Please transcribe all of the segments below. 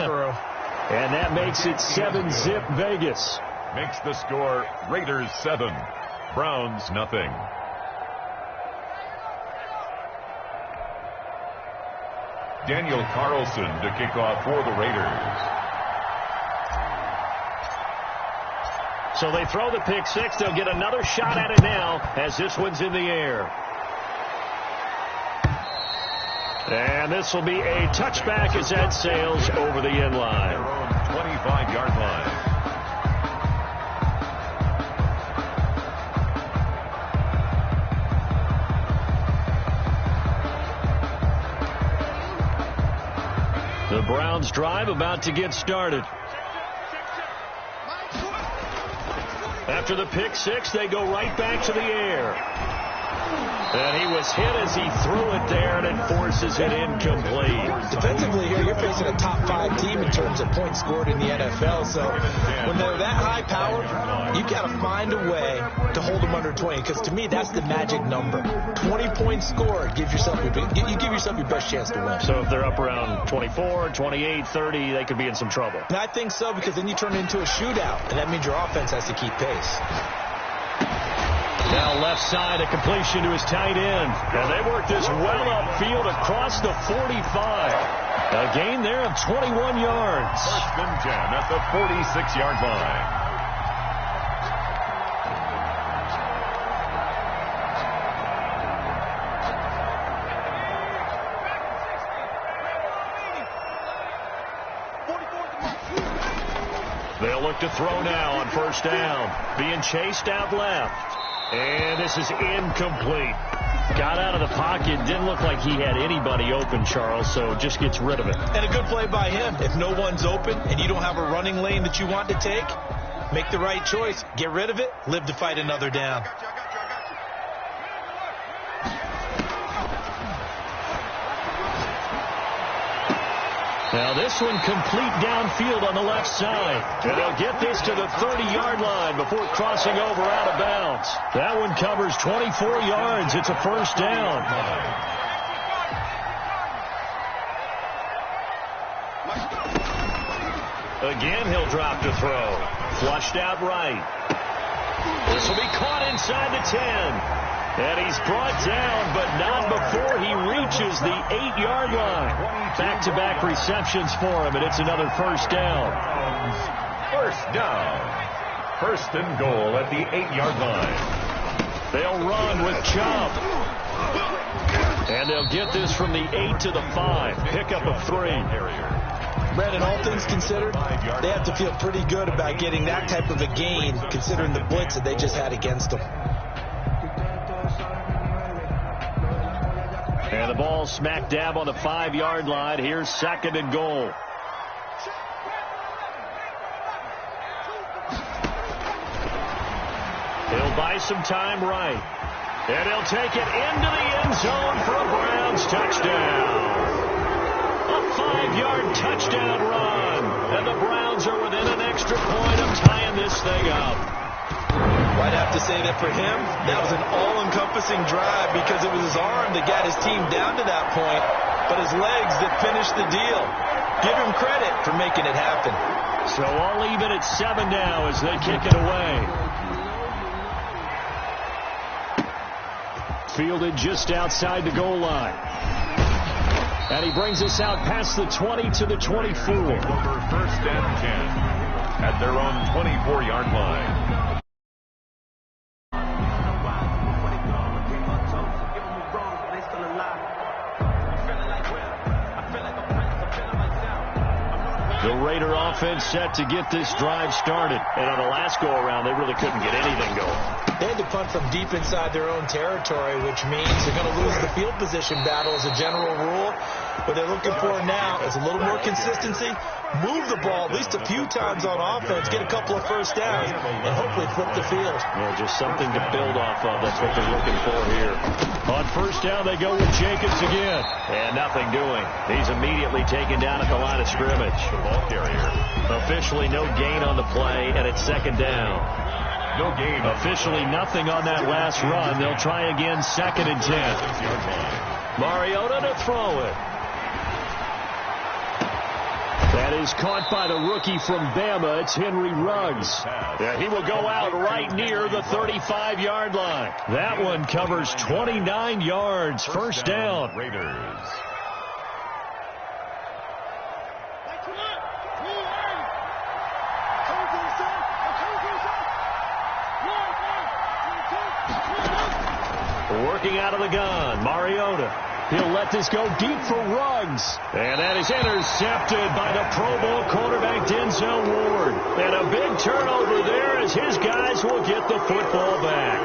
through. And that makes it 7-zip Vegas. Makes the score Raiders 7, Browns nothing. Daniel Carlson to kick off for the Raiders. So they throw the pick six. They'll get another shot at it now as this one's in the air. And this will be a touchback as that sails over the end line. Their own 25-yard line. The Browns drive about to get started. After the pick six, they go right back to the air. And he was hit as he threw it there, and it forces it incomplete. Defensively here, you're facing a top 5 team in terms of points scored in the NFL. So when they're that high powered, you got to find a way to hold them under 20. Because to me, that's the magic number. 20 points scored, you give yourself your best chance to win. So if they're up around 24, 28, 30, they could be in some trouble. And I think so, because then you turn it into a shootout, and that means your offense has to keep pace. Now left side, a completion to his tight end. And they work this well upfield across the 45. A gain there of 21 yards. First and 10 at the 46-yard line. They'll look to throw now on first down. Being chased out left. And this is incomplete. Got out of the pocket. Didn't look like he had anybody open, Charles, so just gets rid of it. And a good play by him. If no one's open and you don't have a running lane that you want to take, make the right choice. Get rid of it. Live to fight another down. Now this one complete downfield on the left side. And they'll get this to the 30-yard line before crossing over out of bounds. That one covers 24 yards. It's a first down. Again, he'll drop to throw. Flushed out right. This will be caught inside the 10. And he's brought down, but not before he reaches the 8-yard line. Back-to-back receptions for him, and it's another first down. First down. First and goal at the 8-yard line. They'll run with Chubb. And they'll get this from the 8 to the 5. Pickup of 3. Brandon, all things considered, they have to feel pretty good about getting that type of a gain, considering the blitz that they just had against them. And the ball smack dab on the 5-yard line. Here's second and goal. He'll buy some time right. And he'll take it into the end zone for a Browns touchdown. A 5-yard touchdown run. And the Browns are within an extra point of tying this thing up. I'd have to say that for him, that was an all-encompassing drive because it was his arm that got his team down to that point, but his legs that finished the deal. Give him credit for making it happen. So all even at 7 now as they kick it away. Fielded just outside the goal line. And he brings us out past the 20 to the 24. First and 10 at their own 24-yard line. The Raider offense set to get this drive started. And on the last go-around, they really couldn't get anything going. They had to punt from deep inside their own territory, which means they're going to lose the field position battle as a general rule. What they're looking for now is a little more consistency, move the ball at least a few times on offense, get a couple of first downs, and hopefully flip the field. Yeah, just something to build off of. That's what they're looking for here. On first down, they go with Jacobs again. And nothing doing. He's immediately taken down at the line of scrimmage. The ball carrier. Officially no gain on the play, and it's second down. No gain. Officially nothing on that last run. They'll try again, second and 10. Mariota to throw it. That is caught by the rookie from Bama. It's Henry Ruggs. Yeah, he will go out right near the 35-yard line. That one covers 29 yards. First down. Raiders. Working out of the gun, Mariota. He'll let this go deep for Ruggs. And that is intercepted by the Pro Bowl quarterback Denzel Ward. And a big turnover there as his guys will get the football back.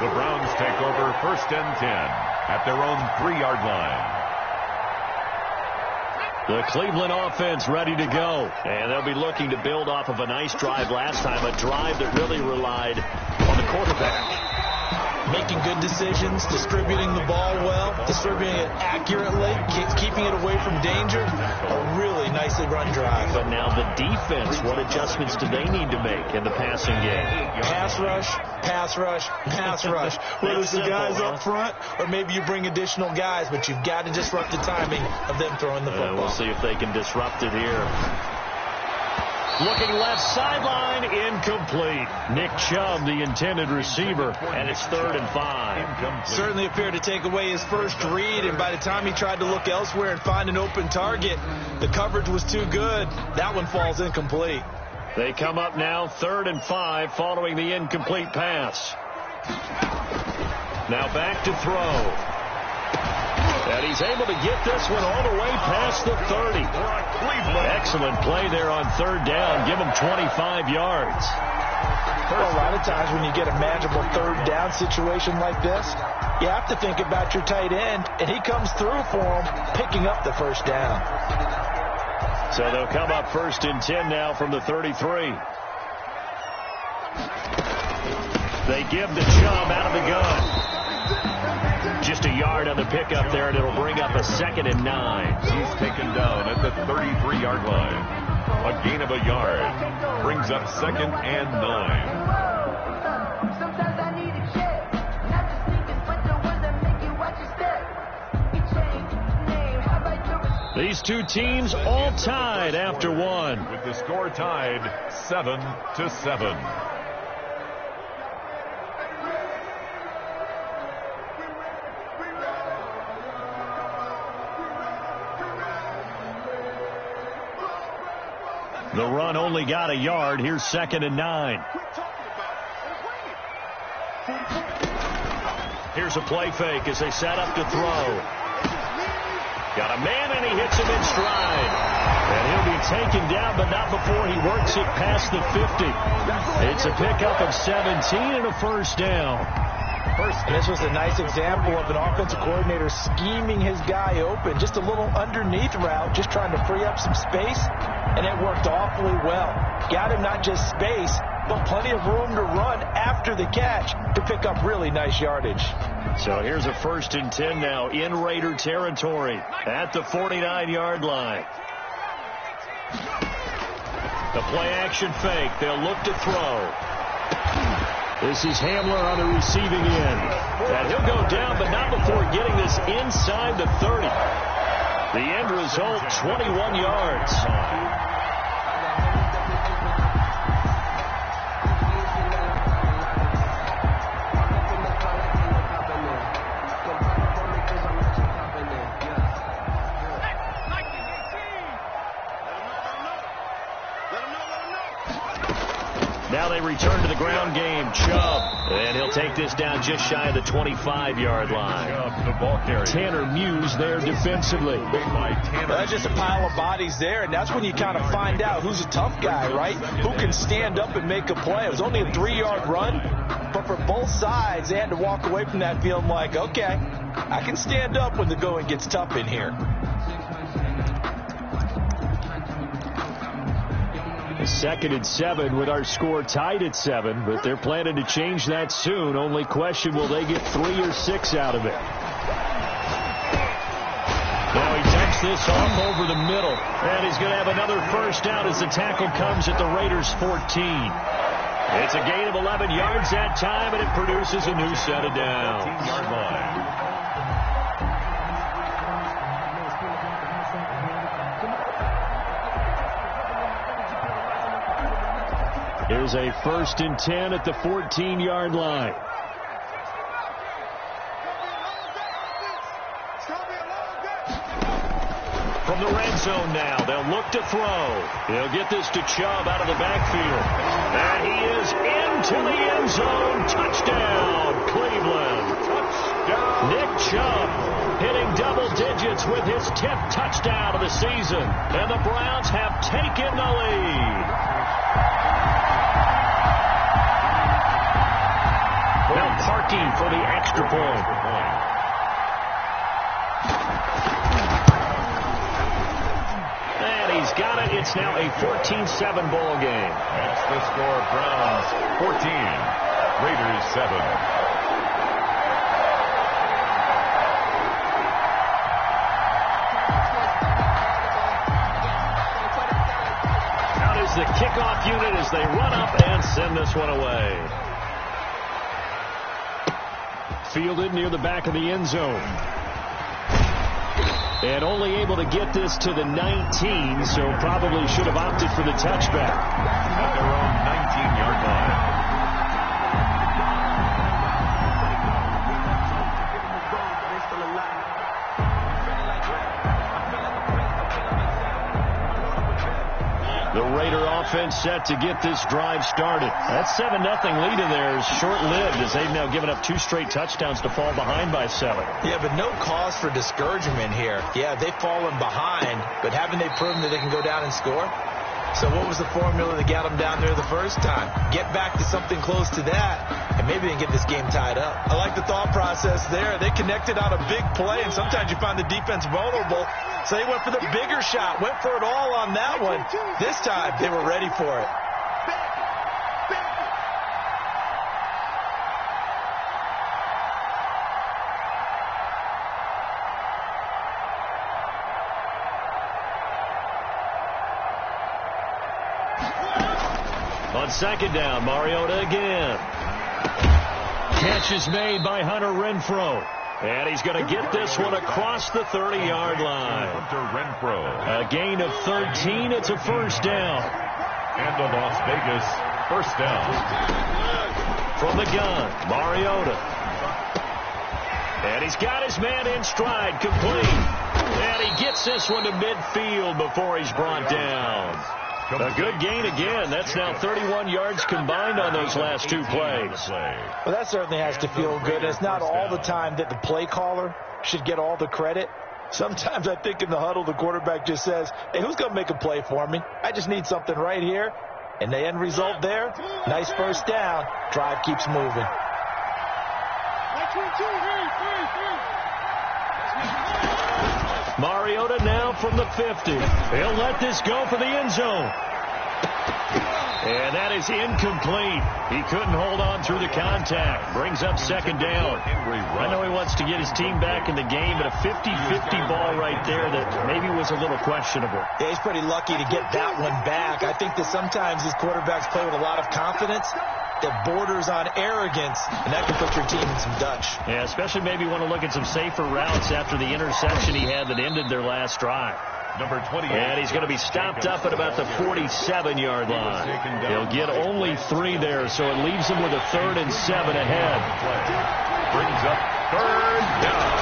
The Browns take over 1st and 10 at their own 3-yard line. The Cleveland offense ready to go. And they'll be looking to build off of a nice drive last time, a drive that really relied on the quarterback. Making good decisions, distributing the ball well, distributing it accurately, keeping it away from danger. A really nicely run drive. But now the defense, what adjustments do they need to make in the passing game? Pass rush, pass rush, pass rush. Whether it's the guys up front or maybe you bring additional guys, but you've got to disrupt the timing of them throwing the football. We'll see if they can disrupt it here. Looking left sideline, incomplete. Nick Chubb, the intended receiver, and it's 3rd and 5. Certainly appeared to take away his first read, and by the time he tried to look elsewhere and find an open target, the coverage was too good. That one falls incomplete. They come up now 3rd and 5 following the incomplete pass. Now back to throw. And he's able to get this one all the way past the 30. Excellent play there on 3rd down. Give him 25 yards. A lot of times when you get a manageable 3rd down situation like this, you have to think about your tight end, and he comes through for him, picking up the 1st down. So they'll come up 1st and 10 now from the 33. They give the Chubb out of the gun. Just a yard on the pickup there, and it'll bring up a 2nd and 9. He's taken down at the 33-yard line. A gain of a yard. Brings up 2nd and 9. These two teams all tied after one. With the score tied 7-7. The run only got a yard. Here's 2nd and 9. Here's a play fake as they set up to throw. Got a man, and he hits him in stride. And he'll be taken down, but not before he works it past the 50. It's a pickup of 17 and a 1st down. This was a nice example of an offensive coordinator scheming his guy open. Just a little underneath route, just trying to free up some space, and it worked awfully well. Got him not just space, but plenty of room to run after the catch to pick up really nice yardage. So here's a 1st and 10 now in Raider territory at the 49-yard line. The play-action fake. They'll look to throw. This is Hamler on the receiving end. And he'll go down, but not before getting this inside the 30. The end result, 21 yards. Now they return to the ground game. Chubb. And he'll take this down just shy of the 25-yard line. Tanner Muse there defensively. That's just a pile of bodies there, and that's when you kind of find out who's a tough guy, right? Who can stand up and make a play. It was only a 3-yard run, but for both sides, they had to walk away from that feeling like, okay, I can stand up when the going gets tough in here. 2nd and 7 with our score tied at 7, but they're planning to change that soon. Only question, will they get 3 or 6 out of it? Now he takes this off over the middle, and he's going to have another 1st down as the tackle comes at the Raiders' 14. It's a gain of 11 yards that time, and it produces a new set of downs. 15-yard line. Here's a 1st and 10 at the 14-yard line. From the red zone now, they'll look to throw. He'll get this to Chubb out of the backfield. And he is into the end zone. Touchdown, Cleveland. Touchdown. Nick Chubb hitting double digits with his 10th touchdown of the season. And the Browns have taken the lead. Now parking for the extra point. And he's got it. It's now a 14-7 ball game. That's the score. Browns 14, Raiders 7. Out is the kickoff unit as they run up and send this one away. Fielded near the back of the end zone. And only able to get this to the 19, so probably should have opted for the touchback. At their own 19-yard line. The Raider offense set to get this drive started. That 7-0 lead in there is short-lived as they've now given up 2 straight touchdowns to fall behind by 7. Yeah, but no cause for discouragement here. Yeah, they've fallen behind, but haven't they proven that they can go down and score? So what was the formula that got them down there the first time? Get back to something close to that, and maybe they can get this game tied up. I like the thought process there. They connected on a big play, and sometimes you find the defense vulnerable. So they went for the bigger shot, went for it all on that one. This time, they were ready for it. On 2nd down, Mariota again. Catch is made by Hunter Renfrow. And he's going to get this one across the 30-yard line. Hunter Renfrow. A gain of 13. It's a 1st down. And the Las Vegas 1st down. From the gun, Mariota. And he's got his man in stride, complete. And he gets this one to midfield before he's brought down. A good gain again. That's now 31 yards combined on those last 2 plays. Well, that certainly has to feel good. It's not all the time that the play caller should get all the credit. Sometimes I think in the huddle, the quarterback just says, hey, who's going to make a play for me? I just need something right here. And the end result there, nice 1st down. Drive keeps moving. Mariota now from the 50. He'll let this go for the end zone. And that is incomplete. He couldn't hold on through the contact. Brings up 2nd down. I know he wants to get his team back in the game, but a 50-50 ball right there that maybe was a little questionable. Yeah, he's pretty lucky to get that one back. I think that sometimes these quarterbacks play with a lot of confidence that borders on arrogance, and that can put your team in some Dutch. Yeah, especially maybe want to look at some safer routes after the interception he had that ended their last drive. Number 28. And he's going to be stopped up at about the 47-yard line. He'll get only 3 there, so it leaves him with a 3rd and 7 ahead. Brings up 3rd down.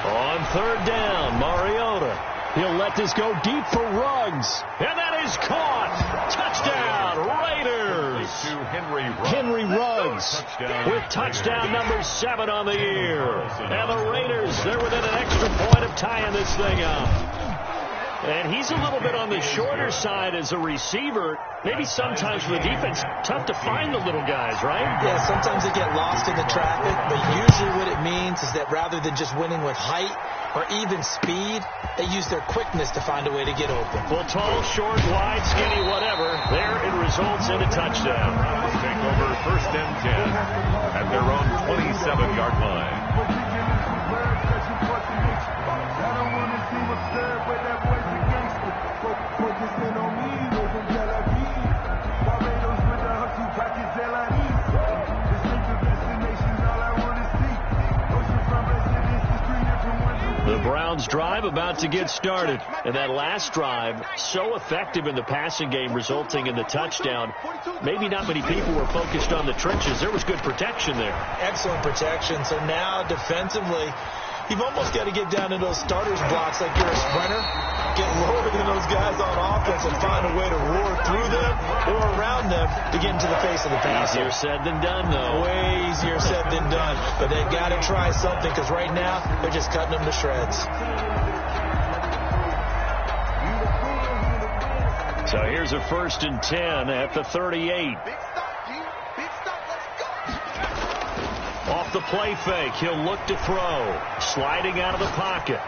On 3rd down, Mariota. He'll let this go deep for Ruggs. And that is caught. Touchdown, Raiders. Henry Ruggs with touchdown number 7 on the year. And the Raiders, they're within an extra point of tying this thing up. And he's a little bit on the shorter side as a receiver. Maybe sometimes for the defense, tough to find the little guys, right? Yeah, sometimes they get lost in the traffic, but usually what it means is that rather than just winning with height or even speed, they use their quickness to find a way to get open. Well, tall, short, wide, skinny, whatever, there it results in a touchdown. Take over 1st and 10 at their own 27-yard line. The Browns drive about to get started. And that last drive, so effective in the passing game, resulting in the touchdown. Maybe not many people were focused on the trenches. There was good protection there. Excellent protection. So now defensively, you've almost got to get down to those starters blocks like you're a sprinter. Get lower than those guys on offense and find a way to roar through them or around them to get into the face of the passer. Easier said than done, though. Way easier said than done. But they've got to try something because right now they're just cutting them to shreds. So here's a 1st and 10 at the 38. Off the play fake, he'll look to throw. Sliding out of the pocket.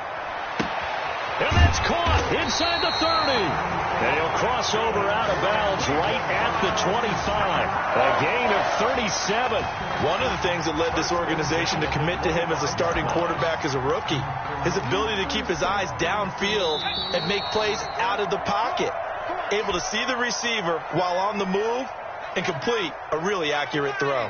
And that's caught inside the 30. And he'll cross over out of bounds right at the 25. A gain of 37. One of the things that led this organization to commit to him as a starting quarterback as a rookie, his ability to keep his eyes downfield and make plays out of the pocket. Able to see the receiver while on the move and complete a really accurate throw.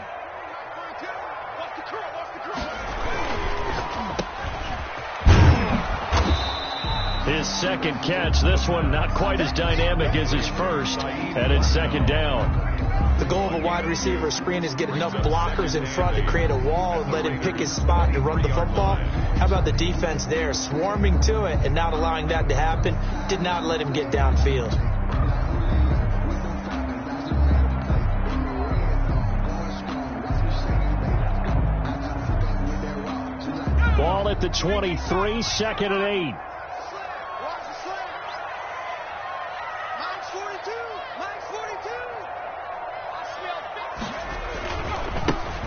His second catch, this one not quite as dynamic as his first, and it's 2nd down. The goal of a wide receiver screen is get enough blockers in front to create a wall and let him pick his spot to run the football. How about the defense there, swarming to it and not allowing that to happen? Did not let him get downfield. Ball at the 23, 2nd and 8.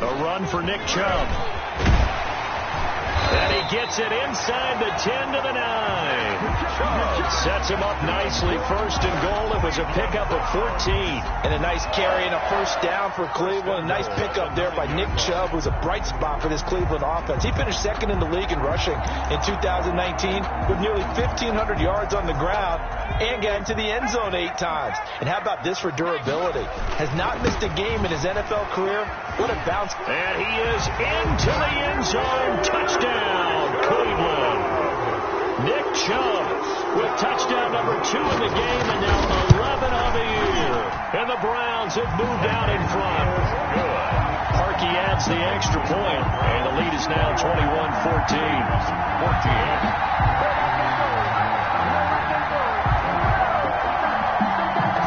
A run for Nick Chubb. And he gets it inside the 10 to the 9. Sets him up nicely. 1st and goal. It was a pickup of 14. And a nice carry and a 1st down for Cleveland. A nice pickup there by Nick Chubb, who's a bright spot for this Cleveland offense. He finished 2nd in the league in rushing in 2019 with nearly 1,500 yards on the ground and got into the end zone 8 times. And how about this for durability? Has not missed a game in his NFL career. What a bounce. And he is into the end zone. Touchdown, Cleveland. Nick Chubb with touchdown number 2 in the game and now 11 on the year. And the Browns have moved out in front. Parkey adds the extra point, and the lead is now 21-14.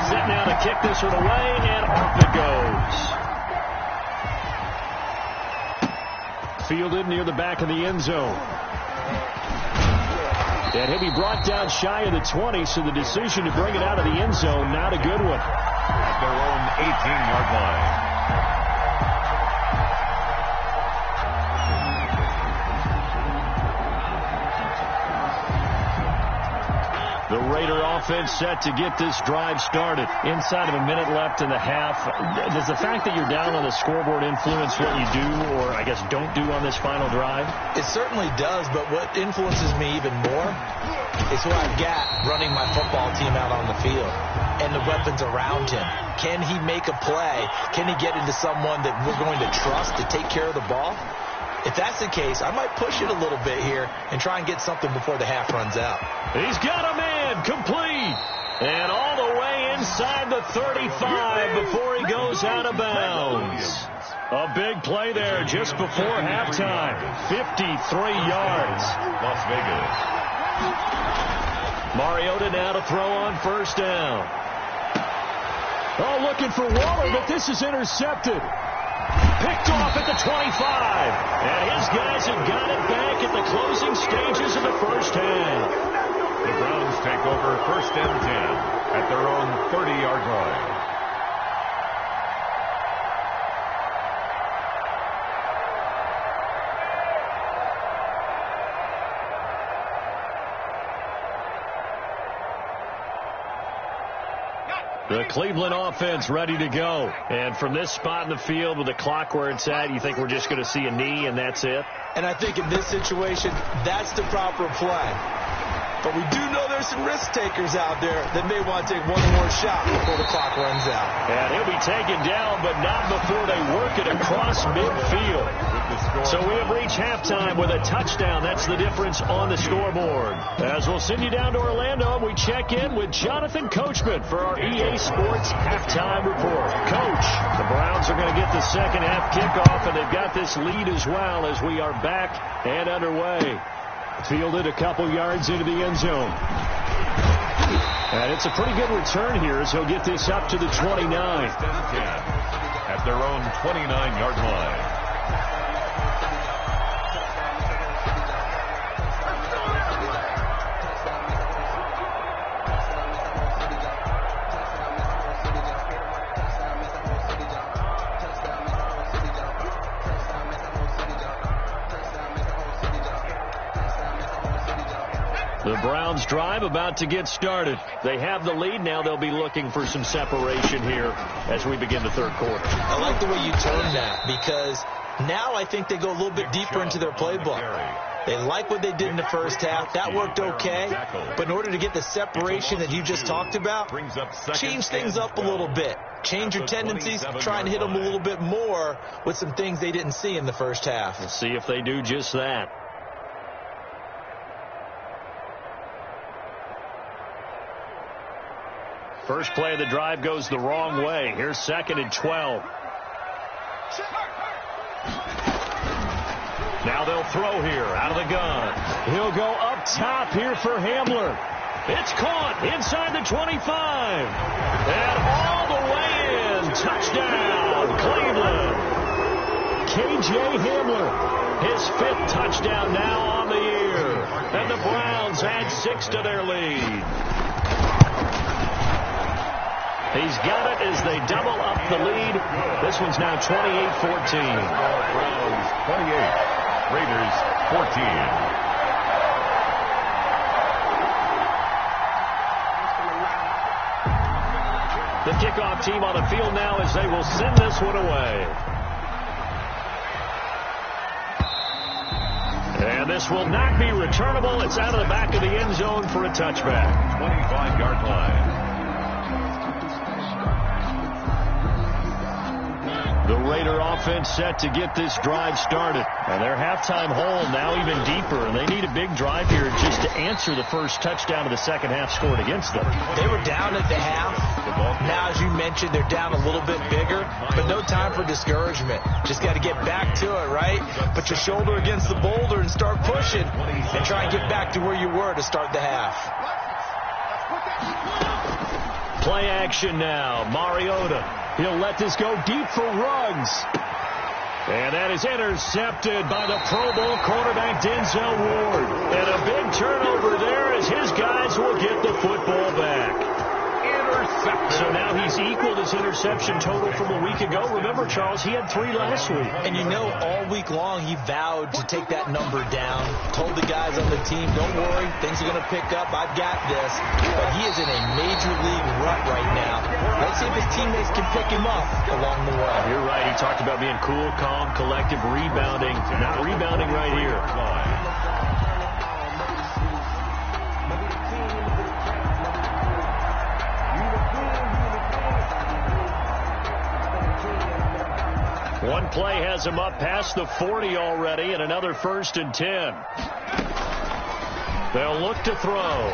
Set now to kick this one away, and off it goes. Fielded near the back of the end zone. And he'll be brought down shy of the 20, so the decision to bring it out of the end zone, not a good one. At their own 18-yard line. The Raider offense set to get this drive started. Inside of a minute left in the half. Does the fact that you're down on the scoreboard influence what you do, or I guess don't do on this final drive? It certainly does, but what influences me even more is who I've got running my football team out on the field and the weapons around him. Can he make a play? Can he get into someone that we're going to trust to take care of the ball? If that's the case, I might push it a little bit here and try and get something before the half runs out. He's got a man complete. And all the way inside the 35 before he goes out of bounds. A big play there just before halftime. 53 yards. Las Vegas. Mariota now to throw on 1st down. Oh, looking for Waller, but this is intercepted. Picked off at the 25. And his guys have got it back at the closing stages of the 1st half. The Browns take over 1st and 10 at their own 30-yard line. The Cleveland offense ready to go. And from this spot in the field with the clock where it's at, you think we're just going to see a knee and that's it? And I think in this situation, that's the proper play. But we do know there's some risk takers out there that may want to take one more shot before the clock runs out. And he'll be taken down, but not before they work it across midfield. With the So we have reached halftime with a touchdown. That's the difference on the scoreboard. As we'll send you down to Orlando, we check in with Jonathan Coachman for our EA Sports halftime report. Coach, the Browns are going to get the second half kickoff, and they've got this lead as well as we are back and underway. Fielded a couple yards into the end zone. And it's a pretty good return here as he'll get this up to the 29. At their own 29-yard line. The Browns drive about to get started. They have the lead. Now they'll be looking for some separation here as we begin the third quarter. I like the way you turned that because now I think they go a little bit deeper into their playbook. They like what they did in the first half. That worked okay. But in order to get the separation that you just talked about, change things up a little bit. Change your tendencies. Try and hit them a little bit more with some things they didn't see in the first half. We'll see if they do just that. First play of the drive goes the wrong way. Here's 2nd and 12. Now they'll throw here out of the gun. He'll go up top here for Hamler. It's caught inside the 25. And all the way in. Touchdown, Cleveland. KJ Hamler, his 5th touchdown now on the year. And the Browns add 6 to their lead. He's got it as they double up the lead. This one's now 28-14. Browns 28, Raiders 14. The kickoff team on the field now as they will send this one away. And this will not be returnable. It's out of the back of the end zone for a touchback. 25-yard line. The Raider offense set to get this drive started. And their halftime hole now even deeper. And they need a big drive here just to answer the first touchdown of the second half scored against them. They were down at the half. Now, as you mentioned, they're down a little bit bigger. But no time for discouragement. Just got to get back to it, right? Put your shoulder against the boulder and start pushing. And try and get back to where you were to start the half. Play action now. Mariota. He'll let this go deep for Ruggs. And that is intercepted by the Pro Bowl quarterback Denzel Ward. And a big turnover there as his guys will get the football back. So now he's equaled his interception total from a week ago. Remember, Charles, he had 3 last week. And you know, all week long he vowed to take that number down. Told the guys on the team, don't worry, things are going to pick up. I've got this. But he is in a major league rut right now. Let's see if his teammates can pick him up along the way. You're right. He talked about being cool, calm, collective, rebounding. Not rebounding right here. One play has him up past the 40 already, and another 1st and 10. They'll look to throw.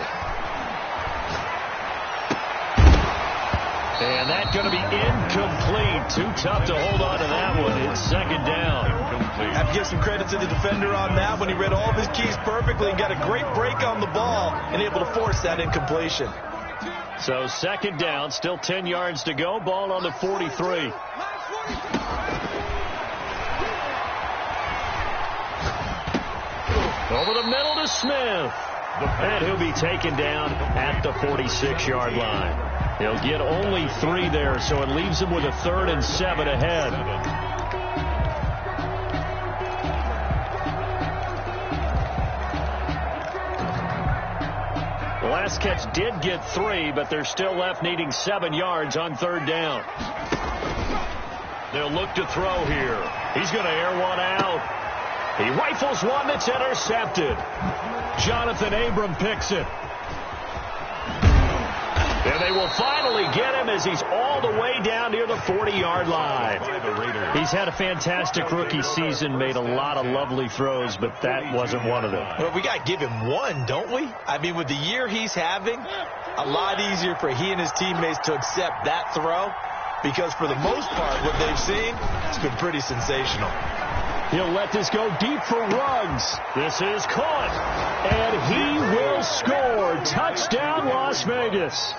And that's going to be incomplete. Too tough to hold on to that one. It's 2nd down. I have to give some credit to the defender on that one. He read all of his keys perfectly and got a great break on the ball and able to force that incompletion. So 2nd down, still 10 yards to go. Ball on the 43. Over the middle to Smith. And he'll be taken down at the 46-yard line. He'll get only 3 there, so it leaves him with a 3rd and 7 ahead. The last catch did get 3, but they're still left needing 7 yards on 3rd down. They'll look to throw here. He's going to air one out. He rifles one that's intercepted. Jonathan Abram picks it. And they will finally get him as he's all the way down near the 40-yard line. He's had a fantastic rookie season, made a lot of lovely throws, but that wasn't one of them. Well, we got to give him one, don't we? I mean, with the year he's having, a lot easier for he and his teammates to accept that throw, because for the most part, what they've seen, it's been pretty sensational. He'll let this go deep for Ruggs. This is caught, and he will score. Touchdown, Las Vegas.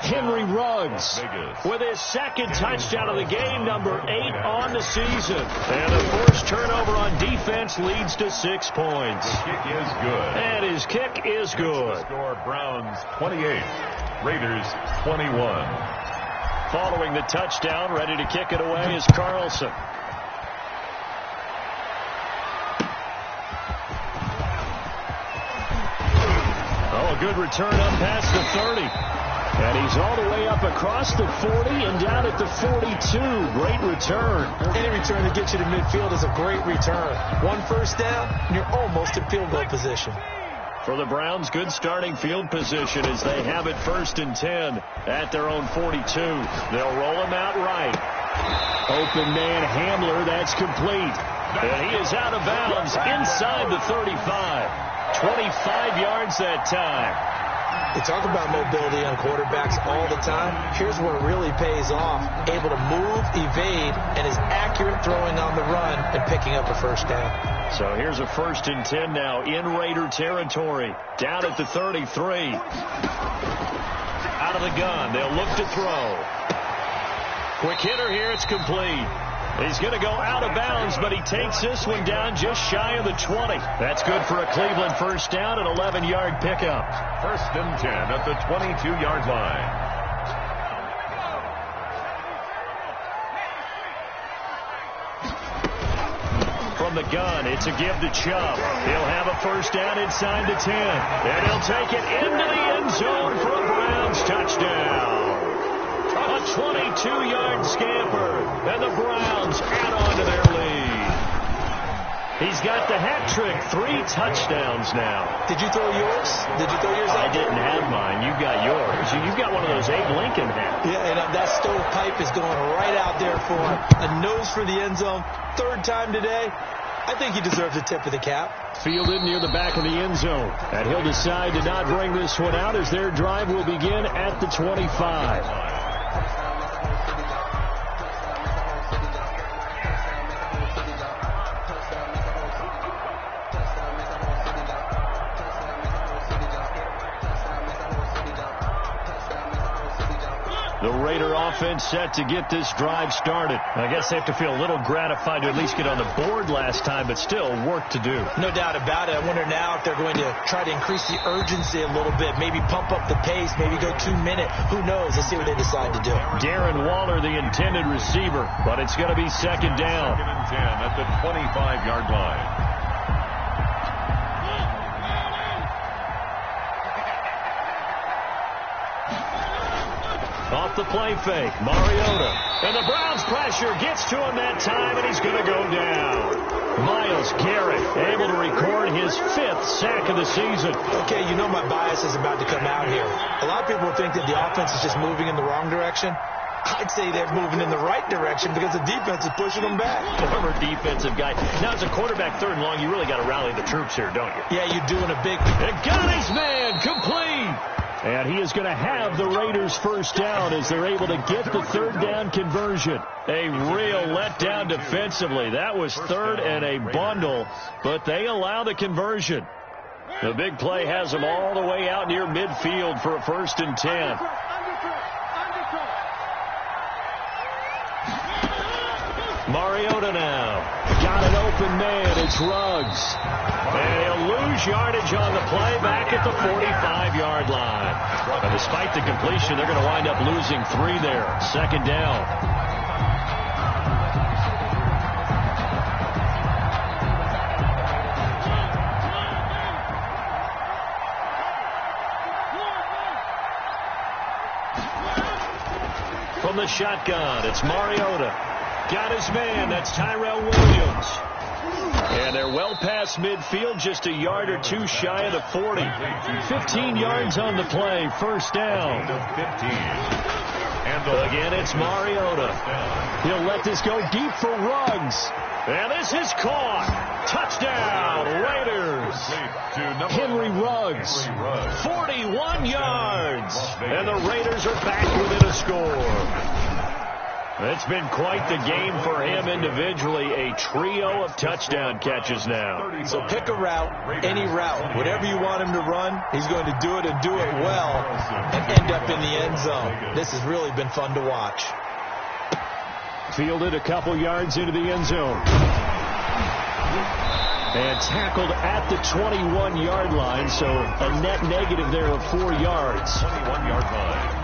Henry Ruggs with his second touchdown of the game, number 8 on the season. And the first turnover on defense leads to 6 points. His kick is good. And his kick is good. Score Browns 28, Raiders 21. Following the touchdown, ready to kick it away is Carlson. Oh, a good return up past the 30. And he's all the way up across the 40 and down at the 42. Great return. Any return that gets you to midfield is a great return. One first down, and you're almost in field goal position. For the Browns, good starting field position as they have it 1st and 10 at their own 42. They'll roll him out right. Open man Hamler, that's complete. And he is out of bounds inside the 35. 25 yards that time. They talk about mobility on quarterbacks all the time. Here's where it really pays off. Able to move, evade, and is accurate throwing on the run and picking up a first down. So here's a 1st and 10 now in Raider territory. Down at the 33. Out of the gun. They'll look to throw. Quick hitter here. It's complete. He's going to go out of bounds, but he takes this one down just shy of the 20. That's good for a Cleveland first down, an 11-yard pickup. 1st and 10 at the 22-yard line. From the gun, it's a give to Chubb. He'll have a first down inside the 10. And he'll take it into the end zone for a Browns touchdown. A 22-yard scamper, and the Browns add on to their lead. He's got the hat trick, 3 touchdowns now. Did you throw yours? Did you throw yours out? I didn't have mine. You got yours. You've got one of those Abe Lincoln hats. Yeah, and that stovepipe is going right out there for a nose for the end zone. 3rd time today. I think he deserves a tip of the cap. Fielded near the back of the end zone. And he'll decide to not bring this one out as their drive will begin at the 25. The Raider offense set to get this drive started. I guess they have to feel a little gratified to at least get on the board last time, but still work to do. No doubt about it. I wonder now if they're going to try to increase the urgency a little bit, maybe pump up the pace, maybe go 2-minute. Who knows? Let's see what they decide to do. Darren Waller, the intended receiver, but it's going to be 2nd down. 2nd and 10 at the 25-yard line. Off the play fake, Mariota. And the Browns pressure gets to him that time, and he's going to go down. Myles Garrett able to record his 5th sack of the season. Okay, you know my bias is about to come out here. A lot of people think that the offense is just moving in the wrong direction. I'd say they're moving in the right direction because the defense is pushing them back. Former defensive guy. Now, as a quarterback 3rd and long, you really got to rally the troops here, don't you? Yeah, you're doing a big... And got his man complete. And he is going to have the Raiders first down as they're able to get the 3rd down conversion. A real letdown defensively. That was 3rd and a bundle, but they allow the conversion. The big play has them all the way out near midfield for a 1st and 10. Mariota now. Got an open man. It's Ruggs. And he'll lose yardage on the play back at the 45-yard line. But despite the completion, they're going to wind up losing 3 there. 2nd down. From the shotgun, it's Mariota. Got his man. That's Tyrell Williams. And they're well past midfield, just a yard or two shy of the 40. 15 yards on the play, first down. Again, it's Mariota. He'll let this go deep for Ruggs. And this is caught. Touchdown, Raiders. Henry Ruggs, 41 yards. And the Raiders are back within a score. It's been quite the game for him individually. A trio of touchdown catches now. So pick a route, any route. Whatever you want him to run, he's going to do it and do it well and end up in the end zone. This has really been fun to watch. Fielded a couple yards into the end zone. And tackled at the 21-yard line, so a net negative there of 4 yards. 21-yard line.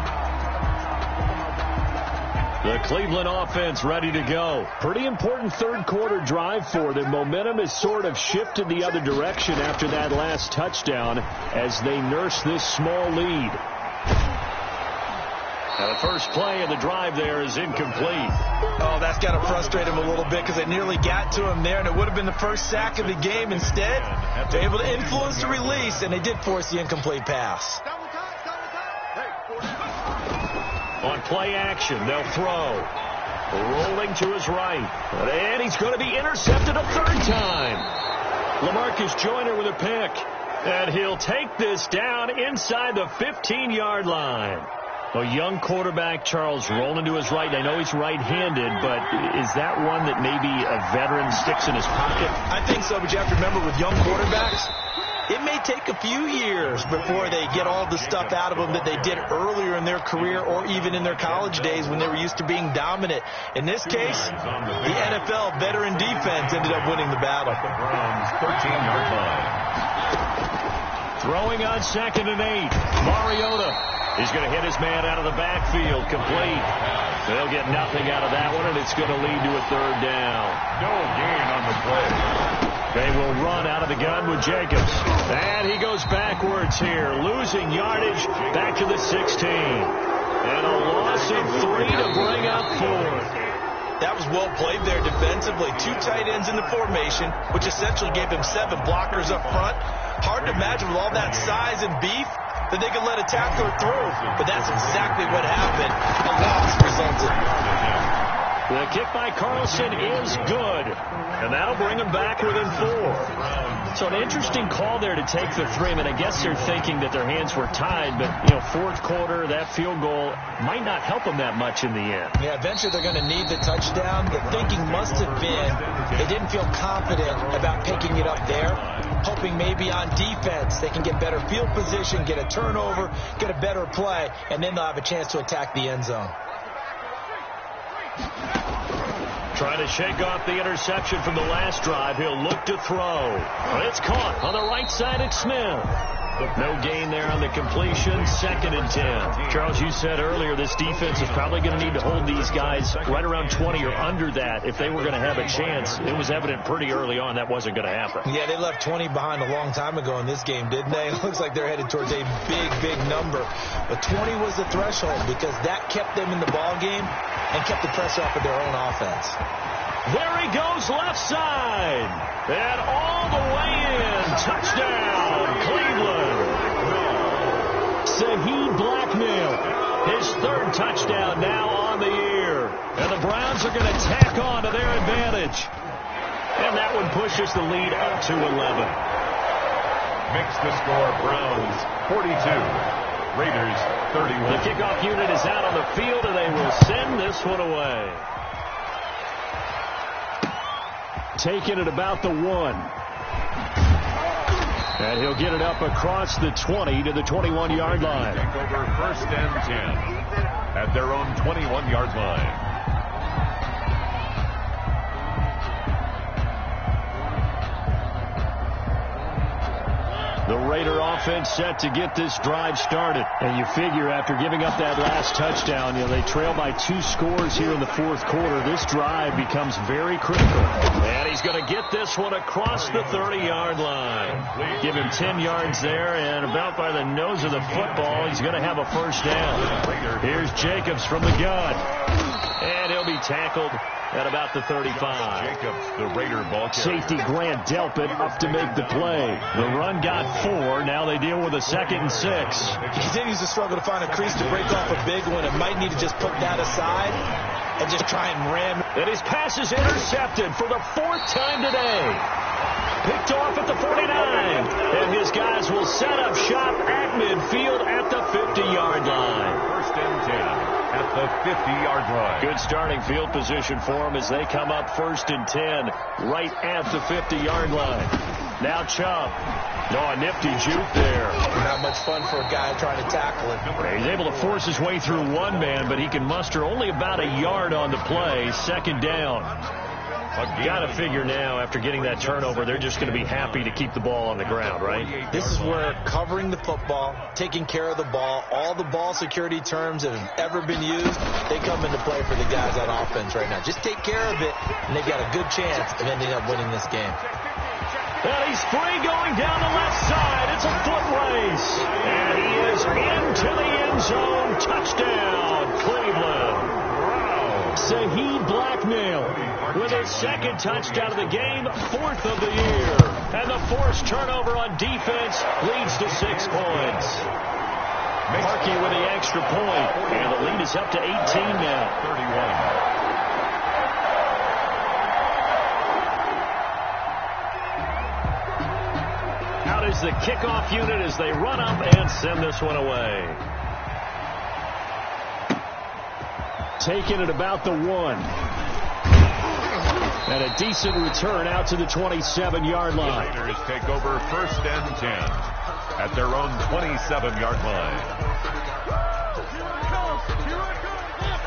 The Cleveland offense ready to go. Pretty important third-quarter drive for them. Momentum has sort of shifted the other direction after that last touchdown as they nurse this small lead. Now the first play of the drive there is incomplete. Oh, that's got to frustrate him a little bit because they nearly got to him there, and it would have been the first sack of the game. Instead, they're able to influence the release, and they did force the incomplete pass. On play action, they'll throw. Rolling to his right. And he's going to be intercepted a third time. LaMarcus Joyner with a pick. And he'll take this down inside the 15-yard line. A young quarterback, Charles, rolling to his right. I know he's right-handed, but is that one that maybe a veteran sticks in his pocket? I think so, but you have to remember with young quarterbacks, it may take a few years before they get all the stuff out of them that they did earlier in their career or even in their college days when they were used to being dominant. In this case, the NFL veteran defense ended up winning the battle. The Browns 13-yard line. Throwing on 2nd and 8. Mariota. He's going to hit his man out of the backfield. Complete. They'll get nothing out of that one, and it's going to lead to a third down. No gain on the play. They will run out of the gun with Jacobs. And he goes backwards here, losing yardage back to the 16. And a loss of 3 to bring up 4. That was well played there defensively. 2 tight ends in the formation, which essentially gave him 7 blockers up front. Hard to imagine with all that size and beef that they could let a tackler through. But that's exactly what happened. A loss resulted. The kick by Carlson is good. And that'll bring him back within 4. So an interesting call there to take the 3. I mean, I guess they're thinking that their hands were tied, but, you know, fourth quarter, that field goal might not help them that much in the end. Yeah, eventually they're going to need the touchdown. The thinking must have been they didn't feel confident about picking it up there, hoping maybe on defense they can get better field position, get a turnover, get a better play, and then they'll have a chance to attack the end zone. Trying to shake off the interception from the last drive. He'll look to throw. It's caught on the right side at Smith. No gain there on the completion. 2nd and 10. Charles, you said earlier this defense is probably going to need to hold these guys right around 20 or under that if they were going to have a chance. It was evident pretty early on that wasn't going to happen. Yeah, they left 20 behind a long time ago in this game, didn't they? It looks like they're headed towards a big number. But 20 was the threshold because that kept them in the ball game and kept the pressure off of their own offense. There he goes left side. And all the way in. Touchdown, Cleveland. Saheed Blacknell. His 3rd touchdown now on the year. And the Browns are going to tack on to their advantage. And that one pushes the lead up to 11. Makes the score Browns 42. Raiders 31. The kickoff unit is out on the field, and they will send this one away. Taking it about the 1. And he'll get it up across the 20 to the 21-yard line. Take over 1st and 10 at their own 21-yard line. The Raider offense set to get this drive started. And you figure after giving up that last touchdown, you know, they trail by 2 scores here in the 4th quarter. This drive becomes very critical. And he's going to get this one across the 30-yard line. Give him 10 yards there, and about by the nose of the football, he's going to have a first down. Here's Here's Jacobs from the gun. And he'll be tackled at about the 35. Jacobs, the Raider ball carrier. Safety Grant Delpit up to make the play. The run got 4. Now they deal with a 2nd and 6. He continues to struggle to find a crease to break off a big one. It might need to just put that aside and just try and ram. And his pass is intercepted for the 4th time today. Picked off at the 49. And his guys will set up shop at midfield at the 50-yard line. 1st and 10 at the 50-yard line. Good starting field position for them as they come up 1st and 10 right at the 50-yard line. Now Chubb. No, a nifty juke there. Not much fun for a guy trying to tackle him. He's able to force his way through one man, but he can muster only about a yard on the play. 2nd down. Got to figure now, after getting that turnover, they're just going to be happy to keep the ball on the ground, right? This is where covering the football, taking care of the ball, all the ball security terms that have ever been used, they come into play for the guys on offense right now. Just take care of it, and they've got a good chance of ending up winning this game. And he's free going down the left side. It's a foot race. And he is into the end zone. Touchdown, Cleveland. Saheed Blackmail with his 2nd touchdown of the game, 4th of the year. And the forced turnover on defense leads to 6 points. Markey with the extra point. And the lead is up to 18 now. 31. Out is the kickoff unit as they run up and send this one away. Taken at about the 1. And a decent return out to the 27-yard line. The Raiders take over 1st and 10 at their own 27-yard line.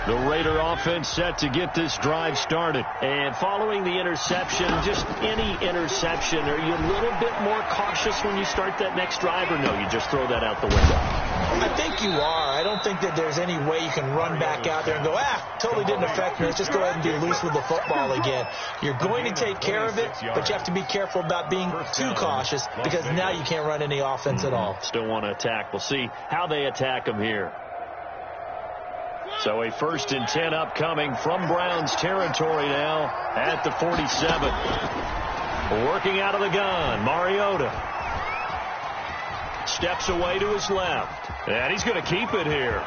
The Raider offense set to get this drive started. And following the interception, just any interception, are you a little bit more cautious when you start that next drive, or no, you just throw that out the window? I think you are. I don't think that there's any way you can run back out there and go, totally didn't affect me. Let's just go ahead and be loose with the football again. You're going to take care of it, but you have to be careful about being too cautious because now you can't run any offense at all. Still want to attack. We'll see how they attack them here. So a 1st and 10 upcoming from Browns territory now at the 47. Working out of the gun, Mariota. Steps away to his left. And he's going to keep it here.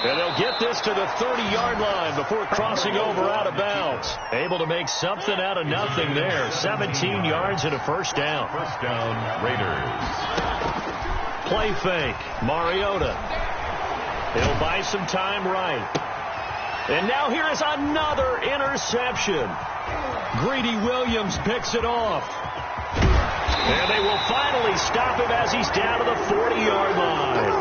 And they'll get this to the 30-yard line before crossing over out of bounds. Able to make something out of nothing there. 17 yards and a 1st down. 1st down, Raiders. Play fake, Mariota. He'll buy some time right. And now here is another interception. Greedy Williams picks it off. And they will finally stop him as he's down to the 40-yard line.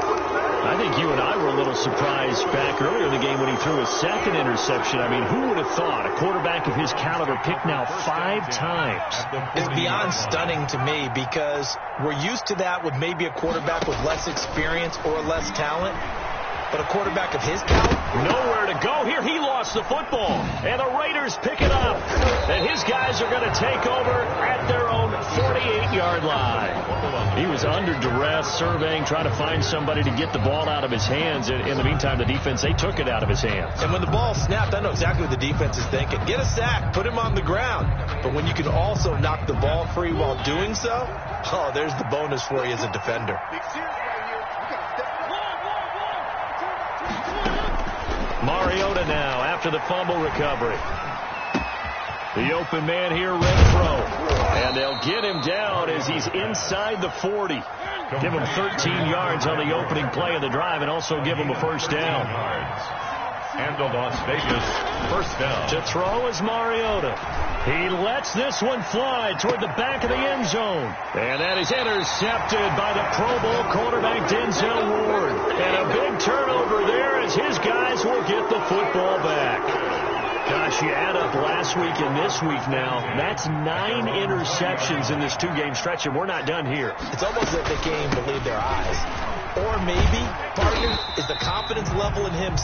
I think you and I were a little surprised back earlier in the game when he threw his 2nd interception. I mean, who would have thought a quarterback of his caliber picked now 5 times? It's beyond stunning to me because we're used to that with maybe a quarterback with less experience or less talent. But a quarterback of his caliber? Nowhere to go here. He lost the football. And the Raiders pick it up. And his guys are going to take over at their own 48-yard line. He was under duress, surveying, trying to find somebody to get the ball out of his hands. In the meantime, the defense, they took it out of his hands. And when the ball snapped, I know exactly what the defense is thinking. Get a sack, put him on the ground. But when you can also knock the ball free while doing so, there's the bonus for you as a defender. Mariota now after the fumble recovery. The open man here, Renfro. And they'll get him down as he's inside the 40. Give him 13 yards on the opening play of the drive and also give him a 1st down. And the Las Vegas 1st down. To throw is Mariota. He lets this one fly toward the back of the end zone. And that is intercepted by the Pro Bowl quarterback Denzel Ward. And a big turnover there as his guys will get the football back. Gosh, you add up last week and this week now. That's 9 interceptions in this 2-game stretch, and we're not done here. It's almost as if they can't even believe their eyes. Or maybe, partner, is the confidence level in him